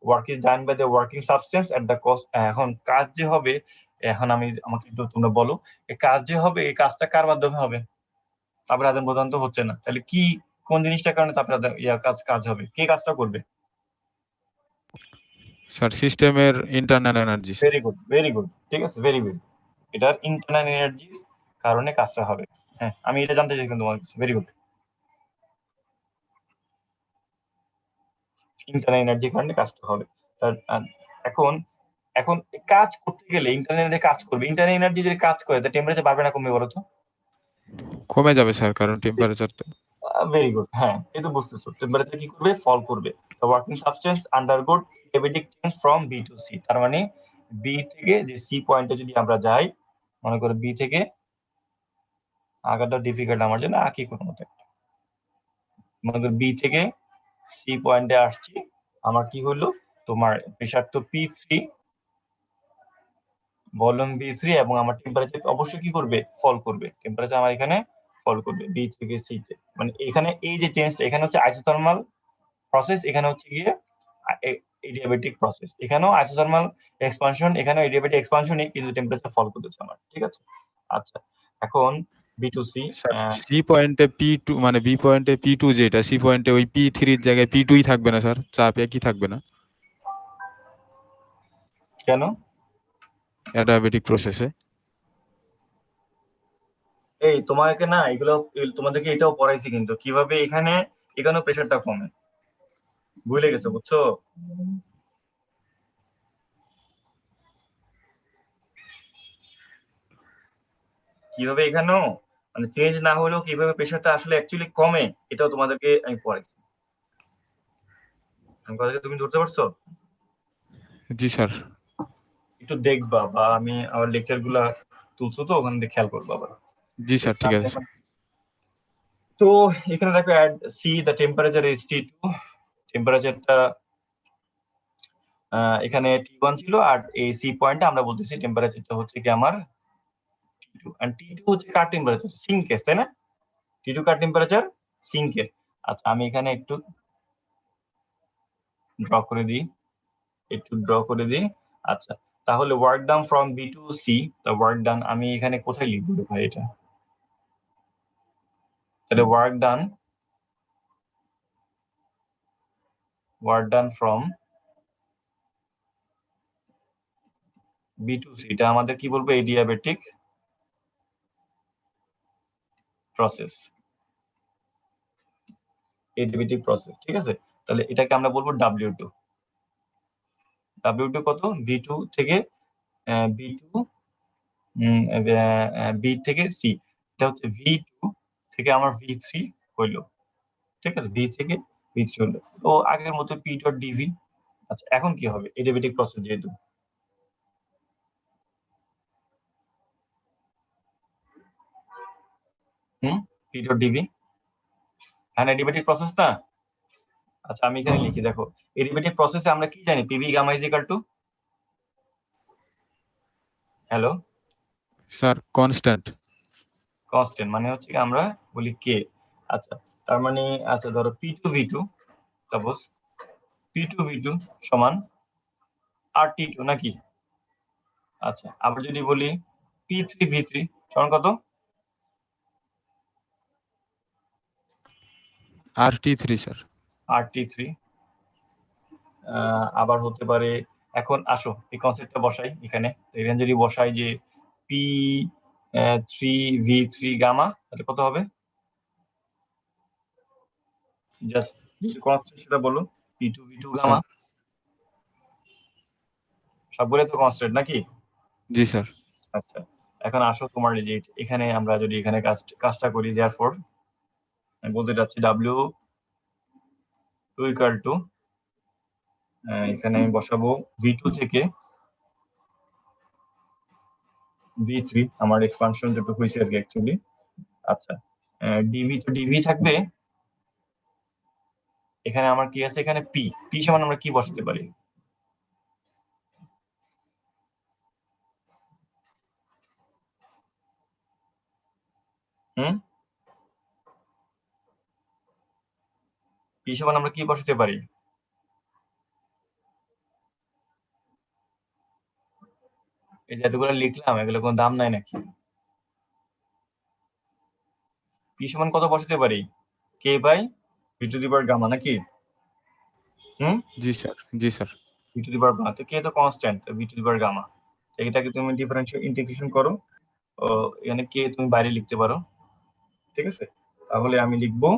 Work is done by the working substance at the cost. এখন কাজ যে হবে, এখন আমাকে একটু তোমরা বলো, এই কাজ যে হবে, এই কাজটা কার মাধ্যমে হবে? তাপের আদান প্রদান তো হচ্ছে না, তাহলে কি, কোন জিনিসটার কারণে তাপের আদান কাজ হবে? কে কাজটা করবে? স্যার সিস্টেমের internal energy. Very good, very good, ঠিক আছে, ভেরি গুড। এটার ইন্টারনাল এনার্জির কারণে কাজটা হবে। হ্যাঁ, আমি এটা জানতে চাইছিলাম তোমার কাছে। ভেরি গুড, ইন্টারনাল এনার্জির কারণে কাজটা হবে। এখন এখন কাজ করতে গেলে ইন্টারনাল এনার্জি কাজ করবে, ইন্টারনাল এনার্জি যদি কাজ করে তা টেম্পারেচার বাড়বে না কমবে বলো তো? কমে যাবে স্যার, কারণ টেম্পারেচার তো। ভেরি গুড, হ্যাঁ, এই তো বুঝতেছো, টেম্পারেচার কি করবে? ফল করবে। তো working substance undergo adiabatic change from B to C. তার মানে বি থেকে যে সি পয়েন্টে যদি আমরা যাই, মনে করো বি থেকে, আঁকাটা ডিফিকাল্ট আমার জন্য, আঁকি কোনো মতে, মনে করো বি থেকে সি পয়েন্টে আসছি, আমার কি হলো, তোমার প্রেশার তো P3, ভলিউম V3, এবং আমার টেম্পারেচার অবশ্যই কি করবে? ফল করবে। টেম্পারেচার আমার এখানে ফল করবে বি থেকে সি তে। মানে এখানে এই যে চেঞ্জটা, এখানে হচ্ছে আইসোথার্মাল প্রসেস, এখানে হচ্ছে গিয়ে এডিয়াবেটিক প্রসেস। এখানেও আইসোথার্মাল এক্সপানশন, এখানেও এডিয়াবেটিক এক্সপানশনই, কিন্তু টেম্পারেচার ফল করতেছে আমার, ঠিক আছে? আচ্ছা, এখন B to C. Sir C পয়েন্টে P2 মানে বি পয়েন্টে P2, যেটা সি পয়েন্টে ওই P3 এর জায়গায় P2ই থাকবে না স্যার, চাপ একই থাকবে না কেন? অ্যাডিয়াবেটিক প্রসেসে। এই তোমাকে না এগুলো, তোমাদেরকে এটাও পড়াইছি, কিন্তু কিভাবে এখানেও প্রেশারটা কমে, ভুলে গেছো, বুঝছো? কিভাবে এখানেও মানে চেঞ্জ না হলেও কিভাবে প্রেশারটা আসলে অ্যাকচুয়ালি কমে, এটাও তোমাদেরকে আমি পড়াইছি। আমি কথাটা তুমি ধরতে পারছো? জি স্যার। একটু দেখবা, বা আমি আমার লেকচার গুলা তুলছো তো, ওখান থেকে খেয়াল করবা আবার। জি স্যার, ঠিক আছে স্যার। তো এখানে দেখো at C the temperature is T2। টেম্পারেচারটা এখানে T1 ছিল, আর এই সি পয়েন্টে আমরা বলতেছি টেম্পারেচারটা হচ্ছে কি আমার T2, আর T2 হচ্ছে কার টেম্পারেচার? সিঙ্কের, তাই না? T2 কার টেম্পারেচার? সিঙ্কের। আচ্ছা, আমি এখানে একটু ড্র করে দিই। আচ্ছা, তাহলে work done from B to C, the work done আমি এখানে কোথায় লিখবো রে ভাই এটা? তাহলে work done from B to C, এটা আমাদের কি বলবো? এডিয়াবেটিক প্রসেস, ঠিক আছে? তাহলে এটাকে আমরা বলবো W2। W2 কত? B2 থেকে B2 বি থেকে সি, এটা হচ্ছে V2 থেকে আমার V3 হইলো, ঠিক আছে? বি থেকে V3 হলো, তো আগের মতো P ডট DV। আচ্ছা, এখন কি হবে? এডিয়াবেটিক প্রসেস যেহেতু, P ডট DV, হ্যাঁ, এডিয়াবেটিক প্রসেস না? আচ্ছা, আমি এখানে লিখি, দেখো, এডিয়াবেটিক প্রসেসে আমরা কি জানি? PV gamma is equal to, hello, sir constant. Constant, মানে হচ্ছে কি আমরা বলি কে। আচ্ছা, তার মানে, আচ্ছা ধরো P2V2, সাপোজ P2V2 সমান RT2 নাকি? আচ্ছা, আবার যদি বলি P3V3 সমান কত? RT3 sir. RT3। আবার হতে পারে, এখন আসো এই কনসেপ্টটা বসাই এখানে, এখানে যদি বসাই যে P3V3 গামা, তাহলে কত হবে? জাস্ট কনস্ট্যান্ট সেটা বলো। P2 V2 স্যার গামা সবগুলো তো কনস্ট্যান্ট নাকি? জি স্যার আচ্ছা, এখন আসো তোমার এই যে এখানে আমরা যদি এখানে কাজটা করি, therefore আমি বলতে চাচ্ছি W2 equal to এখানে আমি বসাবো V2 থেকে V3, আমার এক্সপানশন যেটুকু হয়েছে আর কি অ্যাকচুয়ালি। আচ্ছা, ডিভি তো ডিভি থাকবে, এখানে আমার কি আছে, এখানে পি পি সমান আমরা কি বসাতে পারি? হুম, পি সমান আমরা কি বসাতে পারি? এই যে এতগুলো লিখলাম, এগুলো কোনো দাম নাই নাকি? পি সমান কত বসাতে পারি? K by V to the power gamma নাকি? হুম, জি স্যার জি sir V to the power gamma, তো কে তো constant, V to the power gamma, এটাকে তুমি ডিফারেন্সিয়াল ইন্টিগ্রেশন করো, এখানে কে তুমি বাইরে লিখতে পারো, ঠিক আছে? তাহলে আমি লিখবো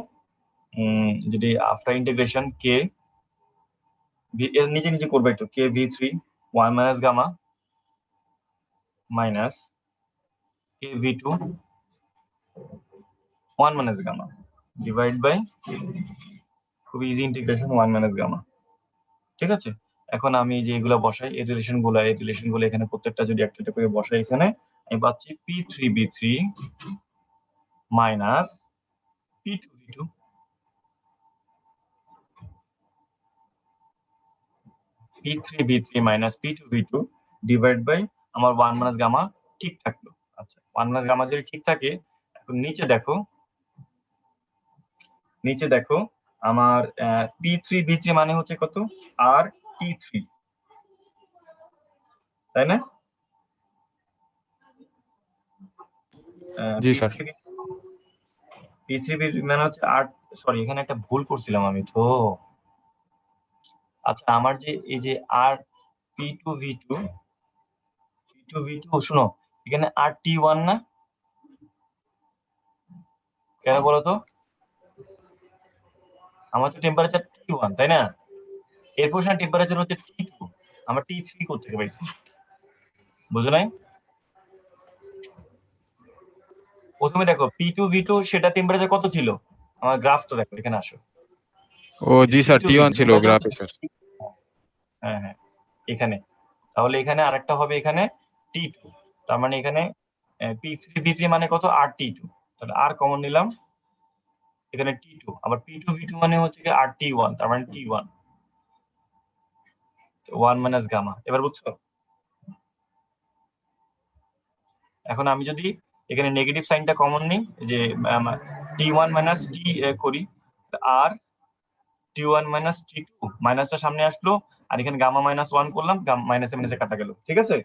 যদি আফটার ইন্টিগ্রেশন কে এর নিজে নিজে করবে একটু, K V3 1 minus gamma minus K V2 1 minus gamma divide by খুব ইজি ইন্টিগ্রেশন 1 মাইনাস গামা, ঠিক আছে? এখন আমি যে এগুলো বসাই, এই রিলেশনগুলো এখানে প্রত্যেকটা যদি একটা একটা করে বসাই, এখানে আমি পাচ্ছি P3V3 minus P2V2 P3V3 minus P2V2 divide by আমার 1 মাইনাস গামা ঠিক থাকলো। আচ্ছা, 1 মাইনাস গামা যদি ঠিক থাকে, এখন নিচে দেখো আমার P3V3 মানে হচ্ছে কত, আর P3, তাই না? জি স্যার P3V3 মানে হচ্ছে আর, সরি এখানে একটা ভুল করছিলাম আমি তো। আচ্ছা, আমার যে এই যে আর P2V2 শোনো, এখানে আর T1 না, কেন বলো তো? আমার তো টেম্পারেচার T1 তাই না, এর পোর্শন টেম্পারেচার হচ্ছে T2, আমরা T3 করতে পাইছি, বুঝো নাই? প্রথমে দেখো P2V2 সেটা টেম্পারেচার কত ছিল, আমার গ্রাফ তো দেখো, এখানে আসো। ও জি স্যার P2V2 T1 ছিল টেম্পারেচার গ্রাফে স্যার হ্যাঁ হ্যাঁ, এখানে, তাহলে এখানে আরেকটা হবে এখানে T2, তার মানে এখানে P3V3 মানে কত, আর T2, তাহলে আর কমন নিলাম, এখানে T2, আবার P2V2 মানে হচ্ছে কি আর T1, তার মানে T1 1 মাইনাস গামা, এবার বুঝছো? এখন আমি যদি এখানে নেগেটিভ সাইনটা কমন নিই, যে T1 মাইনাস T করি, আর T1 মাইনাস T2 মাইনাসটা সামনে আসলো, আর এখানে গামা মাইনাস 1 করলাম, মাইনাসে মাইনাসে কাটা গেল, ঠিক আছে?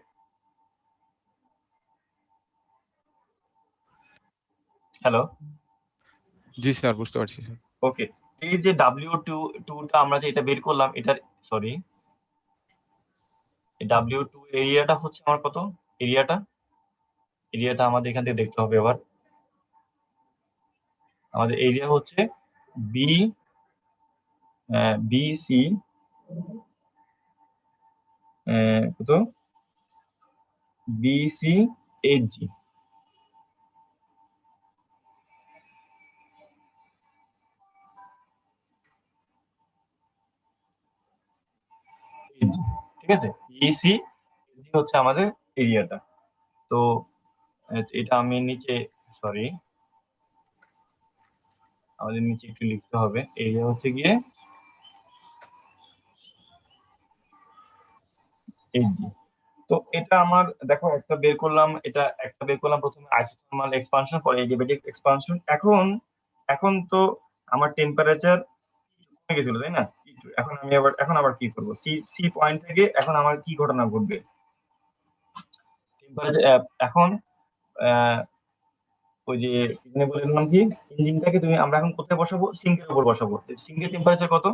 হ্যালো, জি স্যার বুঝতে পারছি স্যার ওকে। এই যে W2টা আমরা যে এটা বের করলাম, এটার সরি W2 এরিয়াটা হচ্ছে আমার কত, এরিয়াটা আমাদের এখান থেকে দেখতে হবে। এবার আমাদের এরিয়া হচ্ছে বি BC কত, BCAG, ঠিক আছে? BCAG হচ্ছে আমাদের এরিয়াটা। তো এটা আমি নিচে, সরি আমাদের নিচে একটু লিখতে হবে, এরিয়া হচ্ছে গিয়ে AG। তো এটা আমার দেখো একটা বের করলাম, প্রথমে আইসোথার্মাল এক্সপানশন, পরে এডিয়াবেটিক এক্সপানশন। এখন তো আমার টেম্পারেচার কমে গেছিল তাই না, এখন আবার কি করব, সি পয়েন্ট থেকে এখন আমার কি ঘটনা ঘটবে, টেম্পারেচার এখন ওই যে এখানে বললাম কি, ইঞ্জিনটাকে আমরা এখন কোথায় বসাবো, সিঙ্কের উপর বসাবো। সিঙ্কের টেম্পারেচার কত,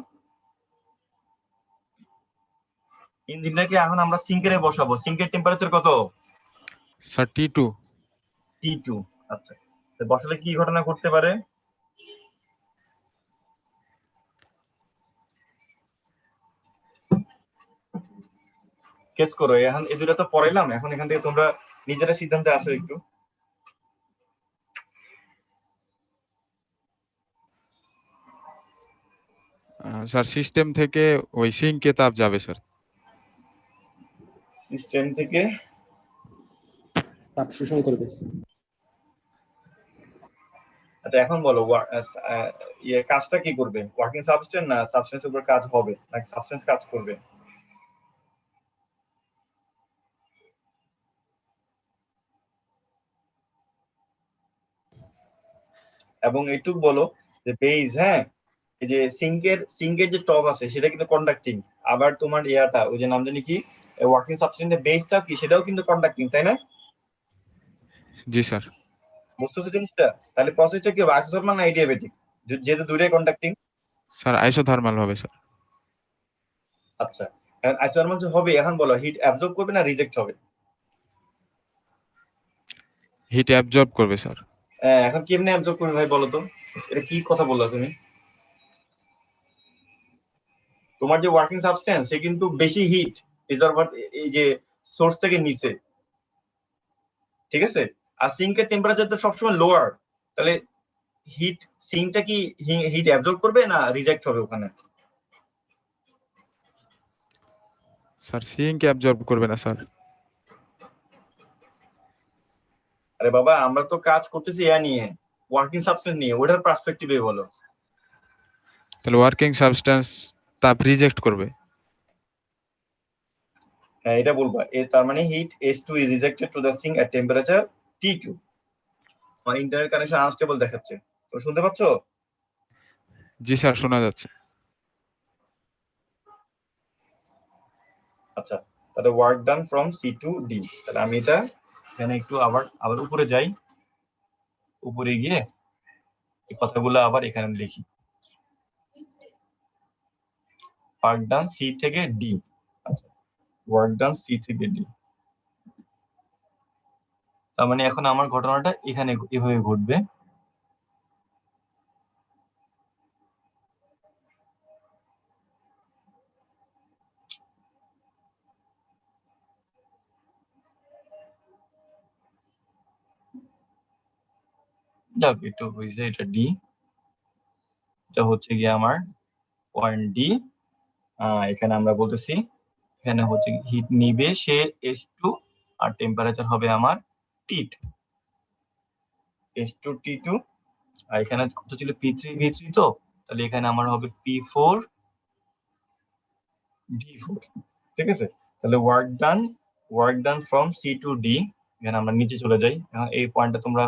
ইঞ্জিনটাকে এখন আমরা সিঙ্কেরে বসাবো, সিঙ্কের টেম্পারেচার কত, স্যার T2 আচ্ছা, তো বসালে কি ঘটনা ঘটতে পারে? স্কেচ করো। এখন এই দুটো তো পড়াইলাম, এখন এখান থেকে তোমরা নিজেরা সিদ্ধান্তে আসো একটু। স্যার সিস্টেম থেকে ওই সিঙ্কে তাপ যাবে স্যার। সিস্টেম থেকে তাপ শোষণ করবে। আচ্ছা এখন বলো কাজটা কি করবে? ওয়ার্কিং সাবস্টেন্স না সাবস্টেন্স উপর কাজ হবে, নাকি সাবস্টেন্স কাজ করবে? এবং এইটুক বলো যে বেজ, হ্যাঁ, এই যে সিঙ্কের যে টপ আছে সেটা কিন্তু কন্ডাক্টিং, আবার তোমার ইয়াটা ওই যে নাম জানি কি ওয়ার্কিং সাবস্টেন্সের বেসটা কি সেটাও কিন্তু কন্ডাক্টিং, তাই না? জি স্যার। বুঝতেছো জিনিসটা? তাহলে প্রসেসটা কি হবে, আইসোথার্মাল না এডিয়াবেটিক? যেহেতু দুইটাই কন্ডাক্টিং। স্যার আইসোথার্মাল হবে স্যার। আচ্ছা, আইসোথার্মাল যে হবে, এখন বলো হিট অ্যাবজর্ব করবে না রিজেক্ট হবে? হিট অ্যাবজর্ব করবে স্যার। এখন কেমনে অ্যাবজর্ব করবে ভাই বলো তো? এটা কি কথা বললা তুমি? তোমার যে ওয়ার্কিং সাবস্টেন্স সে কিন্তু বেশি হিট রিজার্ভার এই যে সোর্স থেকে নিচে, ঠিক আছে? আর সিঙ্কের টেম্পারেচার তো সবসময় লোয়ার, তাহলে সিঙ্কটা কি হিট অ্যাবজর্ব করবে না রিজেক্ট হবে ওখানে? স্যার সিঙ্ক অ্যাবজর্ব করবে না স্যার। আরে বাবা, আমরা তো কাজ করতেছি ইয়া নিয়ে, ওয়ার্কিং সাবস্টেন্স নিয়ে, ওটার পার্সপেক্টিভে বলো। তাহলে ওয়ার্কিং সাবস্টেন্স তাপ রিজেক্ট করবে। হ্যাঁ এটা বলবা, তার মানে hit S2 is rejected to the sink at temperature T2। আমার ইন্টারনেট কানেকশন আনস্টেবল দেখাচ্ছে, তো শুনতে পাচ্ছো? জি স্যার শোনা যাচ্ছে। আচ্ছা, তাহলে work done from C to D. তাহলে আমি এটা এখানে একটু আবার উপরে যাই, উপরে গিয়ে এই কথাগুলো আবার এখানে লিখি। ওয়ার্ক ডান সি থেকে ডি। আচ্ছা, ওয়ার্ক ডান সি থেকে ডি, তার মানে এখন আমার ঘটনাটা এখানে এভাবে ঘটবে। যাক একটু হয়েছে, এটা ডি, এটা হচ্ছে গিয়ে আমার পয়েন্ট ডি। এখানে আমরা বলতেছি এখানে হচ্ছে হিট নিবে সে S2, আর টেম্পারেচার হবে আমার T2, S2 T2। আর এখানে কত ছিল P3 V3, তো তাহলে এখানে আমার হবে P4 V4, ঠিক আছে? তাহলে work done from C to D. এখানে আমরা নিচে চলে যাই, এখন এই পয়েন্টটা তোমরা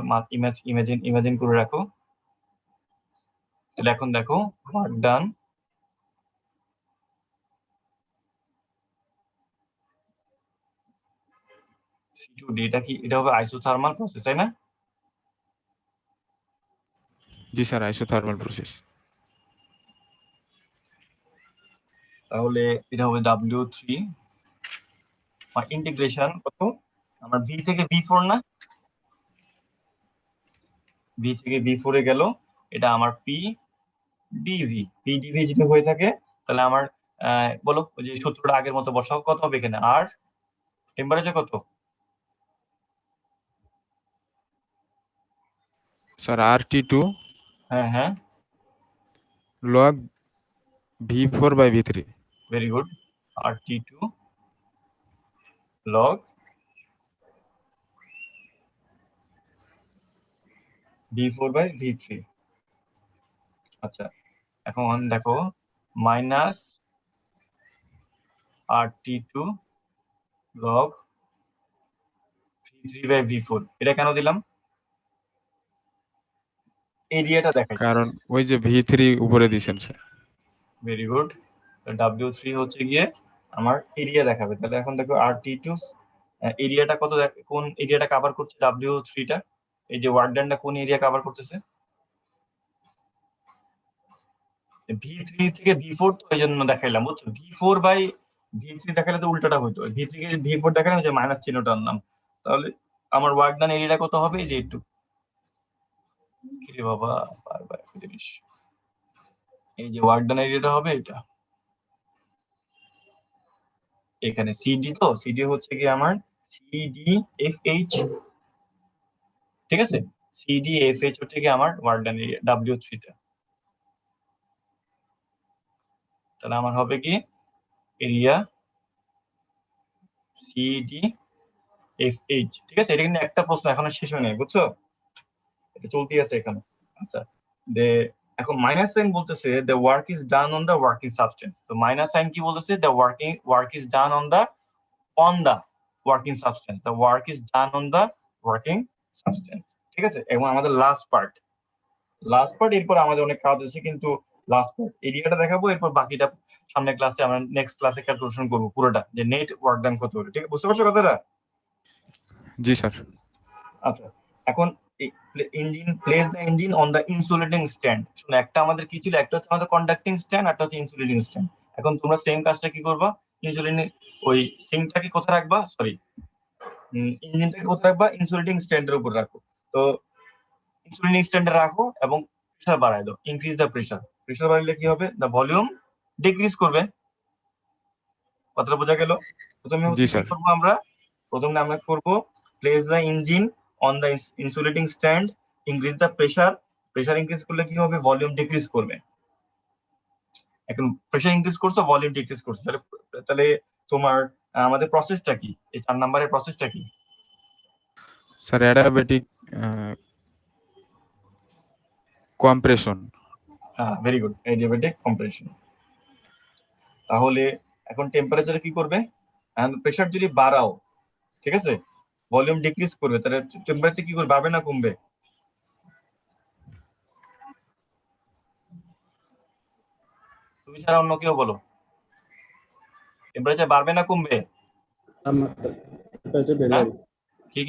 ইমাজিন করে রাখো। তাহলে এখন দেখো work done C to D, এটা কি, এটা হবে আইসোথার্মাল প্রসেস, তাই না? জি স্যার আইসোথার্মাল প্রসেস। তাহলে এটা হবে W3, আর ইন্টিগ্রেশন কত আমার V থেকে V4 না, V থেকে V4 এ গেল, এটা আমার PdV যদি হয়ে থাকে তাহলে আমার বলো ওই যে সূত্রটা আগের মতো বসাও, কত হবে এখানে আর টেম্পারেচার কত? স্যার RT2 হ্যাঁ হ্যাঁ, log V4/V3। Very good. আর T2 log V4/V3। আচ্ছা, এখন দেখো মাইনাস RT2 log V3/V4, এটা কেন দিলাম? এরিয়াটা দেখাই। কারণ ওই যে V3 উপরে দিয়েছেন স্যার। Very good. W3 হচ্ছে গিয়ে আমার এরিয়া দেখাবে। তাহলে এখন দেখো RT2 এরিয়াটা কত, কোন এরিয়াটা কভার করছে W3টা, এই যে ওয়ার্ক ডানটা কোন এরিয়া কভার করতেছে? V3 থেকে V4, তো এই জন্য দেখাইলাম, বুঝছো? V4/V3 দেখালে তো উল্টাটা হইতো, V3 থেকে V4 দেখালাম, যে মাইনাস চিহ্নটা আনলাম, তাহলে আমার ওয়ার্ক ডান এরিয়াটা কত হবে? এই যে একটু কিরে বাবা, বারবার একটা জিনিস, এই যে ওয়ার্ক ডান এরিয়াটা হবে এটা। এখানে সিডি, তো সিডি হচ্ছে কি আমার সিডি এফ এইচ, ঠিক আছে, সিডি এফ এইচ হচ্ছে কি আমার ওয়ার্ক ডান এরিয়া W3 টা। তাহলে আমার হবে কি এরিয়া সিডি এফ এইচ, ঠিক আছে। এটা কিন্তু একটা প্রশ্ন এখনো শেষ হয় নাই, বুঝছো, এটা চলতেই আছে এখানে। আচ্ছা, দে এখন মাইনাস সাইন বলতেছে the work is done on the working substance. তো মাইনাস সাইন কি বলতেছে, the work is done on the working substance, the work is done on the working substance, ঠিক আছে। এবং আমাদের লাস্ট পার্ট, এরপর আমাদের অনেক কাজ আছে, কিন্তু লাস্ট পার্ট এরিয়াটা দেখাবো, এরপর বাকিটা সামনের ক্লাসে আমরা নেক্সট ক্লাসে ক্যালকুলেশন করবো পুরোটা, যে নেট ওয়ার্ক ডান কত হবে, ঠিক আছে, বুঝতে পারছো কথাটা? জি স্যার। আচ্ছা, এখন place the engine on the insulating stand. একটা আমাদের কি ছিল, একটা হচ্ছে আমাদের কন্ডাক্টিং স্ট্যান্ড, একটা হচ্ছে ইনসুলেটিং স্ট্যান্ড। এখন তোমরা সেম কাজটা কি করবা, ইনসুলেটিং ওই সিংটাকে কোথায় রাখবা, সরি ইঞ্জিনটাকে কোথায় রাখবা, ইনসুলেটিং স্ট্যান্ডের উপর রাখো। তো ইনসুলেটিং স্ট্যান্ডে রাখো এবং প্রেসার বাড়ায় দাও, ইনক্রিজ দ্য প্রেসার বাড়ালে কি হবে, দ্য ভলিউম ডিক্রিজ করবে। কথাটা বোঝা গেল? প্রথমে জি হচ্ছে কি স্যার। করবো আমরা, প্রথমে আমরা করবো place the engine on the insulating stand, increase the pressure increase করলে কি হবে, ভলিউম ডিক্রিজ করবে। এখন প্রেসার ইনক্রিজ করছো, ভলিউম ডিক্রিজ করছো, তাহলে তাহলে তোমার আমাদের প্রসেসটা কি, এই 4 নাম্বারের প্রসেসটা কি? Sir adiabatic compression. হ্যাঁ, ভেরি গুড, অ্যাডিয়াবেটিক কম্প্রেশন। তাহলে এখন টেম্পারেচারে কি করবে, প্রেসার যদি বাড়াও, ঠিক আছে, ভলিউম ডিক্রিজ করবে, তাহলে টেম্পারেচার কি করবে, বাড়বে না কমবে? তুমি ছাড়া অন্য কেউ বলো, টেম্পারেচার বাড়বে না কমবে? টেম্পারেচার বেড়ে হ্যাঁ, যাবে, কি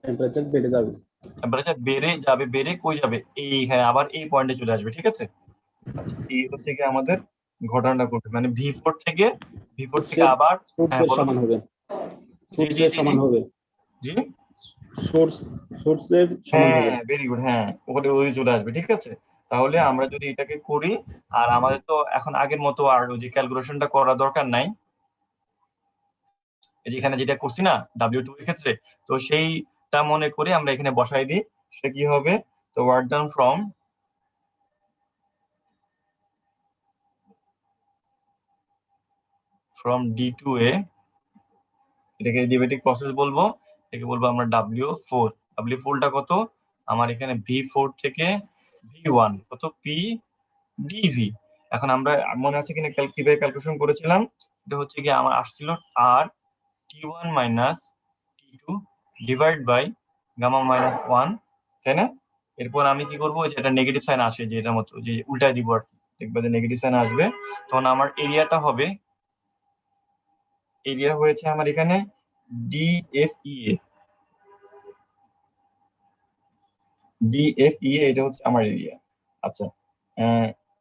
টেম্পারেচার বেড়ে যাবে। টেম্পারেচার বেড়ে যাবে, বেড়ে কই যাবে, এইখানে আবার এই পয়েন্টে চলে আসবে, ঠিক আছে। আচ্ছা, এই হচ্ছে কি আমাদের ঘটনাটা করবে, মানে V4 থেকে আবার, হ্যাঁ সোর্সের বলো, সমান হবে, জি জি সোর্সের জি সমান হবে, জি, সোর্সের সমান হবে। হ্যাঁ ভেরি গুড, হ্যাঁ ওখানে ওই চলে আসবে, ঠিক আছে। তাহলে আমরা যদি এটাকে করি, আর আমাদের তো এখন আগের মতো আর ওই যে ক্যালকুলেশনটা করার দরকার নাই, এই যে এখানে যেটা করছি না W2 এর ক্ষেত্রে, তো সেইটা মনে করে আমরা এখানে বসাই দিই, সে কি হবে, তো ওয়ার্ক ডান ফ্রম D2A, এটাকে ডেরিভেটিভ প্রসেস বলবো, এটাকে বলবো আমরা W4টা কত, আমার এখানে V4 থেকে V1 কত, PdV। এখন আমরা মনে আছে কিনা কিভাবে ক্যালকুলেশন করেছিলাম, এটা হচ্ছে কি আমার আসছিল আর T1 minus T2 divide by gamma minus 1, তাই না? এরপর আমি কি করবো, যে এটা নেগেটিভ সাইন আসে, যে এটার মতো, যে উল্টায় দিব আর কি, দেখবে যে নেগেটিভ সাইন আসবে, তখন আমার এরিয়াটা হবে, এরিয়া হয়েছে আমার এখানে DFEA, এটা হচ্ছে আমার এরিয়া। আচ্ছা,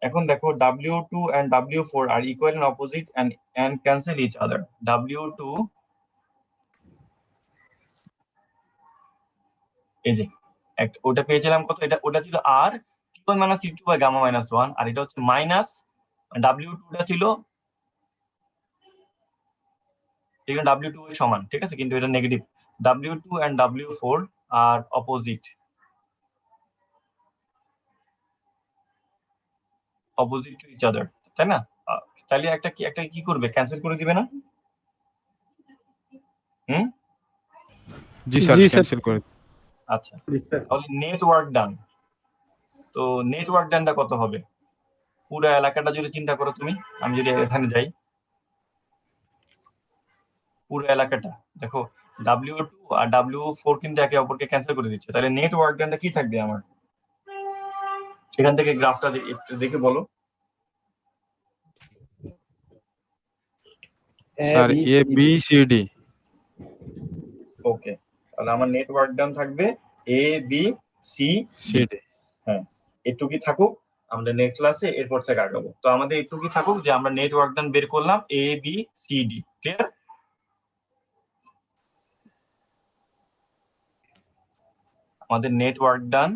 এখন দেখো W2 and W4 are equal and opposite and cancel each other. W2, এই যে ওটা পেয়েছিলাম কত, ওটা ছিল আর T1 minus T2 by gamma minus 1, আর এটা হচ্ছে মাইনাস W2টা ছিল, এখানে W2 এর সমান, ঠিক আছে, কিন্তু এটা নেগেটিভ। W2 and W4 আর অপোজিট টু ইচ আদার, তাই না? তাহলে একটা কি করবে, ক্যান্সেল করে দিবে না? হুম, জি স্যার, জি স্যার। ক্যান্সেল করে। আচ্ছা, তাহলে নেট ওয়ার্ক ডান, তো নেট ওয়ার্ক ডানটা কত হবে, পুরো এলাকাটা যদি চিন্তা করো তুমি, আমি যদি এখানে যাই, পুরো এলাকাটা দেখো, W2 আর W4 কিন্তু একে অপরকে ক্যান্সেল করে দিচ্ছে, তাহলে নেট ওয়ার্ক ডানটা কি থাকবে আমার, এখান থেকে গ্রাফটা একটু দেখে বলো। Sir ABCD। ওকে, তাহলে আমার নেট ওয়ার্ক ডান থাকবে ABCD। হ্যাঁ, এটুকুই থাকুক, আমরা নেক্সট ক্লাসে এরপর থেকে আগাবো। তো আমাদের এটুকুই থাকুক যে আমরা নেট ওয়ার্ক ডান বের করলাম ABCD, ক্লিয়ার? আমাদের নেট ওয়ার্ক ডান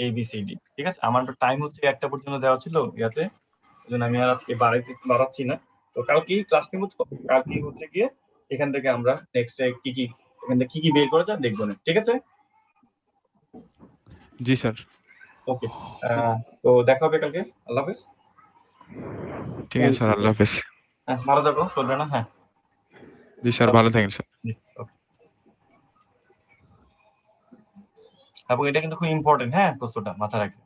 ABCD, ঠিক আছে? আমার টাইম হচ্ছে 1টা পর্যন্ত দেওয়া ছিল ইয়াতে, এই জন্য আমি আর আজকে বাড়াচ্ছি না। তো কালকে ক্লাস নিব, কালকে হচ্ছে গিয়ে এখান থেকে আমরা নেক্সট কি কি এখান থেকে কি কি বের করা যায় দেখবো না, ঠিক আছে? জি স্যার। ওকে, তো দেখা হবে কালকে। আল্লাহ হাফেজ। ঠিক আছে স্যার, আল্লাহ হাফেজ। হ্যাঁ, ভালো থাকো, চলবে না? হ্যাঁ, জি স্যার, ভালো থাকেন স্যার। ওকে। এবং এটা কিন্তু খুব ইম্পর্টেন্ট, হ্যাঁ, প্রশ্নটা মাথায় রাখবে।